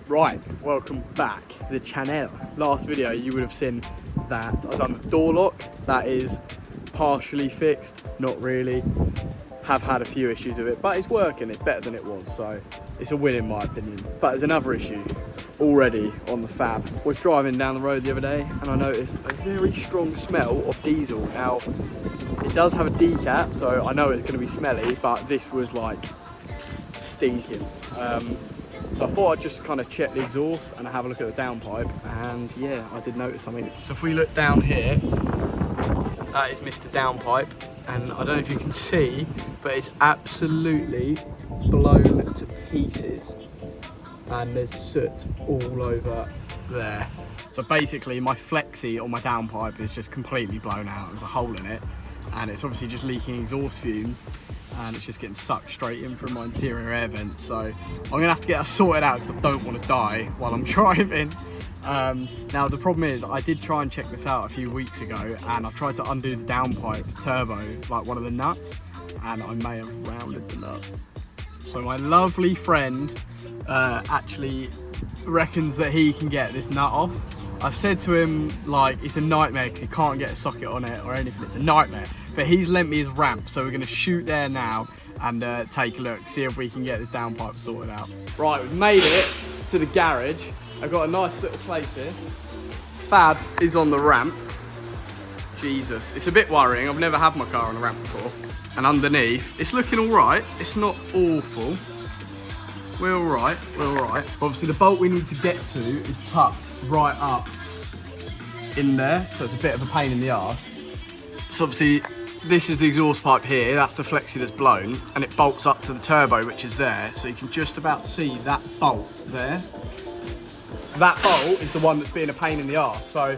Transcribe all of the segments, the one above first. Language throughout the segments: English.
Right, welcome back to the channel. Last video you would have seen that I've done the door lock. That is partially fixed, not really. Have had a few issues with it, but it's working, it's better than it was, so it's a win in my opinion. But there's another issue already on the Fab. I was driving down the road the other day and I noticed a very strong smell of diesel. Now, it does have a decat, so I know it's going to be smelly, but this was like stinking. So I thought I'd just kind of check the exhaust and have a look at the downpipe, and yeah, I did notice something. So if we look down here, that is Mr. Downpipe, and I don't know if you can see, but it's absolutely blown to pieces, and there's soot all over there. So basically my flexi on my downpipe is just completely blown out. There's a hole in it, and it's obviously just leaking exhaust fumes, and it's just getting sucked straight in from my interior air vent. So I'm gonna have to get that sorted out because I don't want to die while I'm driving. Now the problem is, I did try and check this out a few weeks ago, and I tried to undo the downpipe turbo, like one of the nuts, and I may have rounded the nuts. So my lovely friend actually reckons that he can get this nut off. I've said to him, like, it's a nightmare because you can't get a socket on it or anything, it's a nightmare. But he's lent me his ramp, so we're gonna shoot there now and take a look, see if we can get this downpipe sorted out. Right, we've made it to the garage. I've got a nice little place here. Fab is on the ramp. Jesus, it's a bit worrying. I've never had my car on a ramp before. And underneath, it's looking all right. It's not awful. We're all right, we're all right. Obviously the bolt we need to get to is tucked right up in there, so it's a bit of a pain in the arse. So obviously this is the exhaust pipe here, that's the flexi that's blown, and it bolts up to the turbo, which is there, so you can just about see that bolt there. That bolt is the one that's being a pain in the arse. So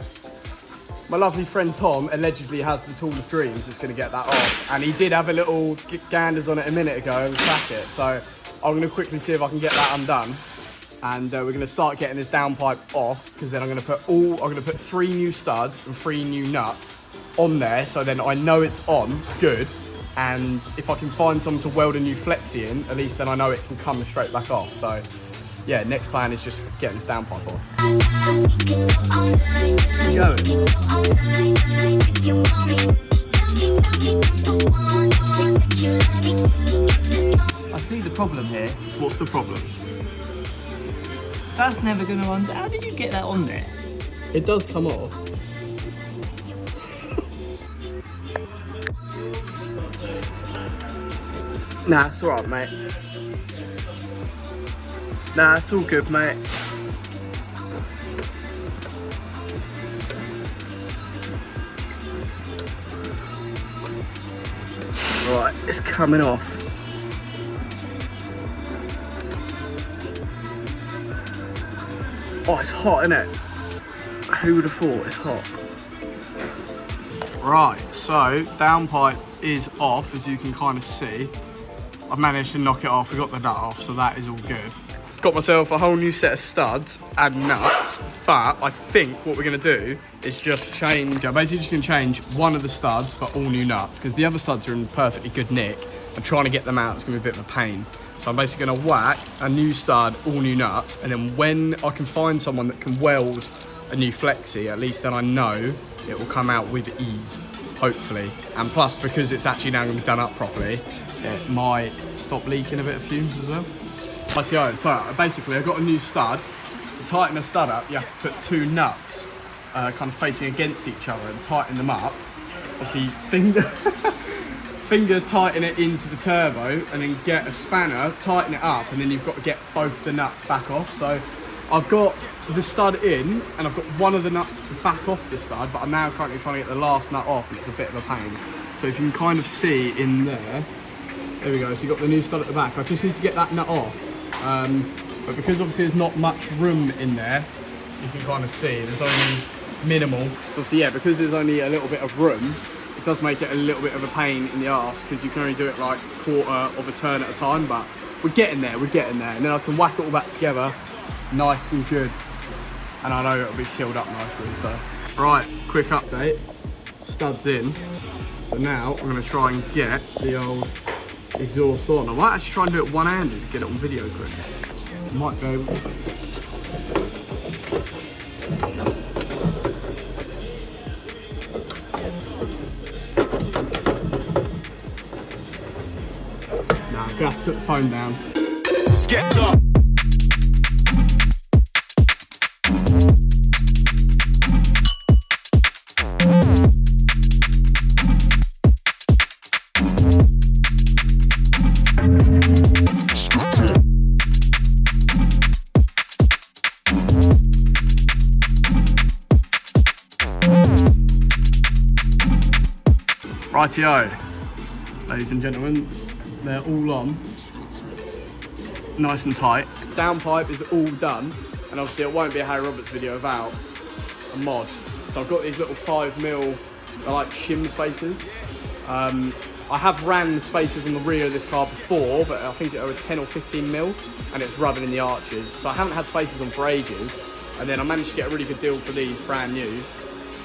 my lovely friend Tom allegedly has the tool of dreams that's going to get that off, and he did have a little ganders on it a minute ago and crack it. So I'm going to quickly see if I can get that undone, and we're going to start getting this downpipe off, because then I'm going to put 3 new studs and 3 new nuts on there, so then I know it's on good, and if I can find someone to weld a new flexi in, at least then I know it can come straight back off. So yeah, next plan is just getting this downpipe off. I see the problem here. What's the problem? That's never going to undo. How did you get that on there? It does come off. Nah, it's alright, mate. Nah, it's all good, mate. Right, it's coming off. Oh, it's hot, isn't it? Who would have thought it's hot? Right, so downpipe is off, as you can kind of see. I've managed to knock it off. We got the nut off, so that is all good. Got myself a whole new set of studs and nuts, but I think what we're going to do is just change. I'm basically just going to change one of the studs, but all new nuts, because the other studs are in perfectly good nick. I'm trying to get them out. It's going to be a bit of a pain. So I'm basically going to whack a new stud, all new nuts, and then when I can find someone that can weld a new flexi, at least then I know it will come out with ease, hopefully. And plus, because it's actually now going to be done up properly, it might stop leaking a bit of fumes as well. Rightio, so basically I've got a new stud. To tighten a stud up, you have to put 2 nuts kind of facing against each other and tighten them up. Obviously, finger tighten it into the turbo, and then get a spanner, tighten it up, and then you've got to get both the nuts back off. So I've got the stud in, and I've got one of the nuts back off the stud, but I'm now currently trying to get the last nut off, and it's a bit of a pain. So if you can kind of see in there, there we go, so you've got the new stud at the back. I just need to get that nut off. But because obviously there's not much room in there, you can kind of see there's only minimal. So obviously, yeah, because there's only a little bit of room, it does make it a little bit of a pain in the arse, because you can only do it like a quarter of a turn at a time, but we're getting there, and then I can whack it all back together nice and good, and I know it'll be sealed up nicely. So right, quick update, studs in. So now I'm going to try and get the old exhaust on. I might actually try and do it one-handed to get it on video quick. I might be able to. gonna have to put the phone down. Skipped up. Rightio, ladies and gentlemen, they're all on, nice and tight. Downpipe is all done, and obviously it won't be a Harry Roberts video without a mod. So I've got these little 5mm, they're like shim spacers. I have ran spacers on the rear of this car before, but I think they were 10 or 15mm, and it's rubbing in the arches. So I haven't had spacers on for ages, and then I managed to get a really good deal for these brand new.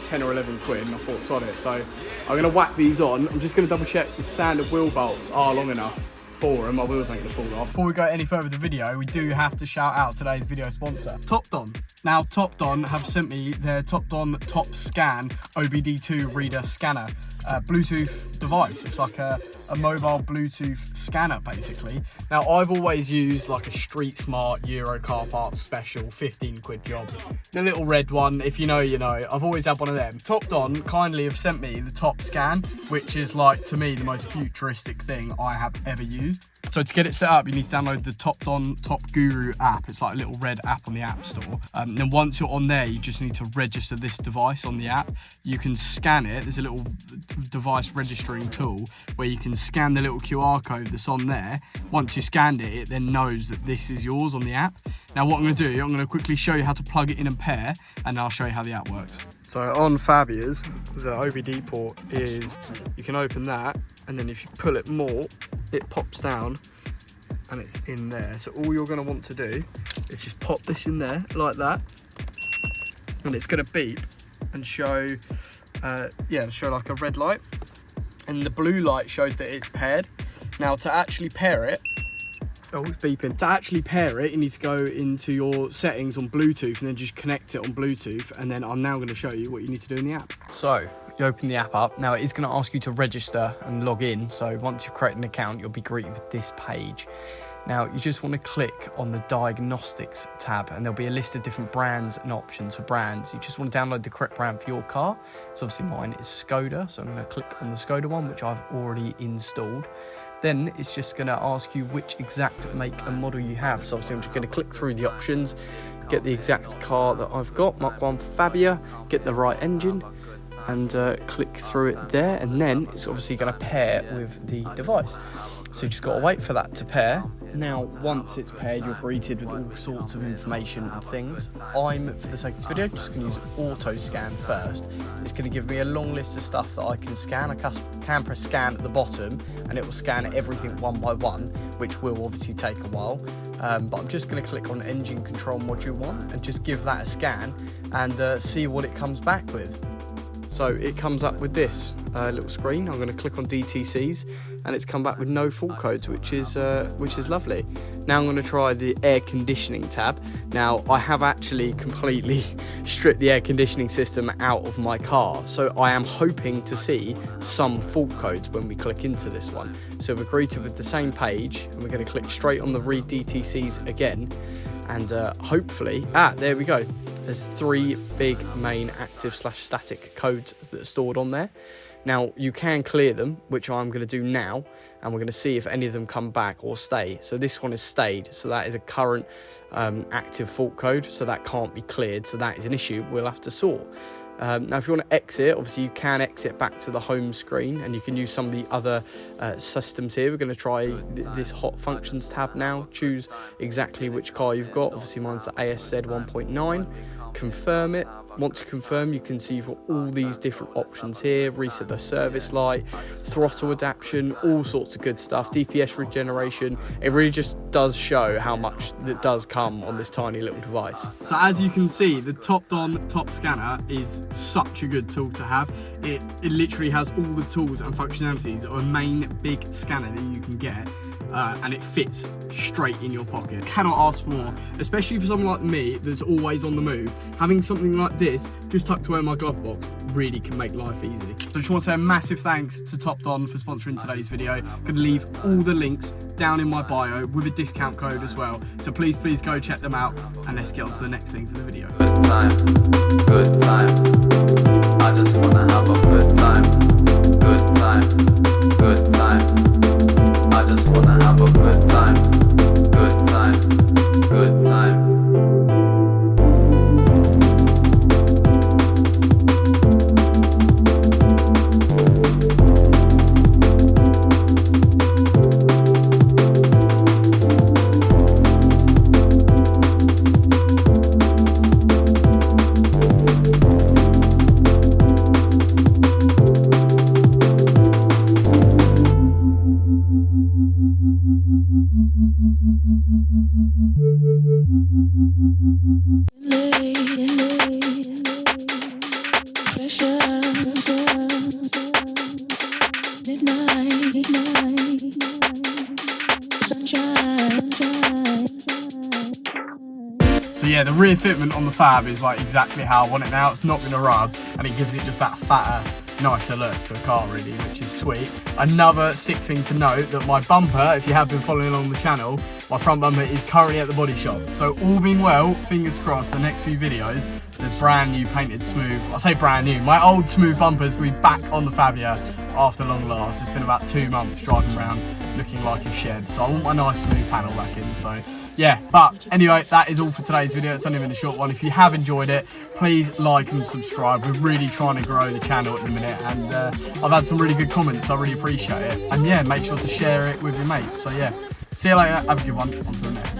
10 or 11 quid, and I thought sod it. So I'm going to whack these on. I'm just going to double check the standard wheel bolts are long enough for them. My wheels ain't going to fall off. Before we go any further with the video, we do have to shout out today's video sponsor, Topdon. Now Topdon have sent me their Topdon Top Scan OBD2 reader scanner Bluetooth device. It's like a mobile Bluetooth scanner basically. Now I've always used like a Street Smart Euro car parts special 15 quid job, the little red one. If you know you know. I've always had one of them. Topdon kindly have sent me the Top Scan, which is like to me the most futuristic thing I have ever used. So to get it set up, you need to download the Topdon Top Guru app. It's like a little red app on the App Store. And then once you're on there, you just need to register this device on the app. You can scan it. There's a little device registering tool where you can scan the little QR code that's on there. Once you scanned it, it then knows that this is yours on the app. Now what I'm going to do, I'm going to quickly show you how to plug it in and pair, and I'll show you how the app works. So on Fabia's, the OBD port is, you can open that, and then if you pull it more, it pops down and it's in there. So all you're going to want to do is just pop this in there like that, and it's going to beep and show show like a red light, and the blue light showed that it's paired. Now to actually pair it, oh, it's beeping. To actually pair it, you need to go into your settings on Bluetooth and then just connect it on Bluetooth, and then I'm now going to show you what you need to do in the app. So you open the app up. Now it is going to ask you to register and log in. So once you've created an account, you'll be greeted with this page. Now you just want to click on the diagnostics tab, and there'll be a list of different brands and options for brands. You just want to download the correct brand for your car. So obviously mine is Skoda, so I'm going to click on the Skoda one, which I've already installed. Then it's just going to ask you which exact make and model you have. So obviously I'm just going to click through the options, get the exact car that I've got, Mark 1 Fabia, get the right engine, and click through it there, and then it's obviously going to pair with the device. So you just got to wait for that to pair. Now once it's paired, you're greeted with all sorts of information and things. I'm, for the sake of this video, just going to use auto scan first. It's going to give me a long list of stuff that I can scan. I can press scan at the bottom and it will scan everything one by one, which will obviously take a while, but I'm just going to click on engine control module 1 and just give that a scan and see what it comes back with. So it comes up with this little screen. I'm going to click on DTCs, and it's come back with no fault codes, which is lovely. Now I'm going to try the air conditioning tab. Now I have actually completely stripped the air conditioning system out of my car, so I am hoping to see some fault codes when we click into this one. So we're greeted with the same page, and we're going to click straight on the read DTCs again, and hopefully, there we go. There's 3 big main active/static codes that are stored on there. Now you can clear them, which I'm going to do now, and we're going to see if any of them come back or stay. So this one has stayed, so that is a current active fault code, so that can't be cleared, so that is an issue we'll have to sort. Now if you want to exit, obviously you can exit back to the home screen, and you can use some of the other systems here. We're going to try this hot functions tab now. Choose exactly which car you've got. Obviously mine's the ASZ 1.9. Confirm it. Once you confirm, you can see you've got all these different options here. Reset the service light, throttle adaptation, all sorts of good stuff. DPS regeneration. It really just does show how much that does come on this tiny little device. So as you can see, the Topdon Top Scanner is such a good tool to have. It literally has all the tools and functionalities of a main big scanner that you can get. and it fits straight in your pocket. Cannot ask for more, especially for someone like me that's always on the move. Having something like this just tucked away in my glove box really can make life easy. So I just want to say a massive thanks to Topdon for sponsoring today's video. I'm going to leave all the links down in my bio with a discount code as well. So please go check them out, and let's get on to the next thing for the video. Good time, good time. I just wanna have a good time. Good time, good time. I just wanna have a good time. Good time, good time. So yeah, the rear fitment on the Fab is like exactly how I want it now. It's not going to rub, and it gives it just that fatter, nicer look to the car really, which is sweet. Another sick thing to note, that my bumper, if you have been following along the channel, my front bumper is currently at the body shop. So all being well, fingers crossed, the next few videos, the brand new painted smooth, I say brand new, my old smooth bumpers will be back on the Fabia after long last. It's been about 2 months driving around looking like a shed, so I want my nice smooth panel back in. So yeah, but anyway, that is all for today's video. It's only been a short one. If you have enjoyed it, please like and subscribe. We're really trying to grow the channel at the minute, and I've had some really good comments, so I really appreciate it. And yeah, make sure to share it with your mates. So yeah, see you later, have a good one, on to the next.